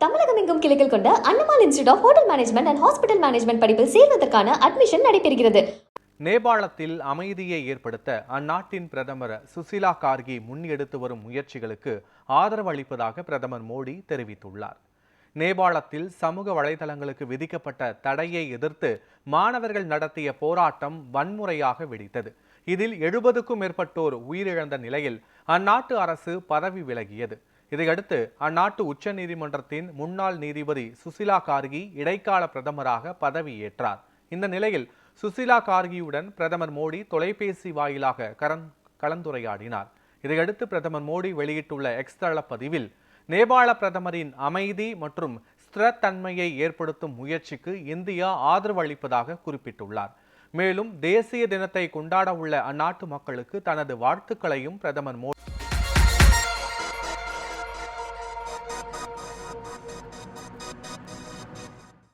தமிழகம் எங்கும் கிளைகள் கொண்ட Annamal institute of hotel management and hospital management படிப்பில் சேர்வதற்கான அட்மிஷன் நடைபெறுகிறது. நேபாளத்தில் அமைதியை ஏற்படுத்த அந்நாட்டின் பிரதமர் சுசிலா கார்கி முன்னெடுத்து வரும் முயற்சிகளுக்கு ஆதரவு அளிப்பதாக பிரதமர் மோடி தெரிவித்துள்ளார். நேபாளத்தில் சமூக வலைதளங்களுக்கு விதிக்கப்பட்ட தடையை எதிர்த்து மாணவர்கள் நடத்திய போராட்டம் வன்முறையாக வெடித்தது. இதில் 70க்கும் மேற்பட்டோர் உயிரிழந்த நிலையில் அந்நாட்டு அரசு பதவி விலகியது. இதையடுத்து அந்நாட்டு உச்ச நீதிமன்றத்தின் முன்னாள் நீதிபதி சுசிலா கார்கி இடைக்கால பிரதமராக பதவியேற்றார். இந்த நிலையில் சுசிலா கார்கியுடன் பிரதமர் மோடி தொலைபேசி வாயிலாக கலந்துரையாடினார். இதையடுத்து பிரதமர் மோடி வெளியிட்டுள்ள எக்ஸ் தள பதிவில் நேபாள பிரதமரின் அமைதி மற்றும் ஸ்திரத்தன்மையை ஏற்படுத்தும் முயற்சிக்கு இந்தியா ஆதரவு அளிப்பதாக குறிப்பிட்டுள்ளார். மேலும் தேசிய தினத்தை கொண்டாட உள்ள அந்நாட்டு மக்களுக்கு தனது வாழ்த்துக்களையும் பிரதமர் மோடி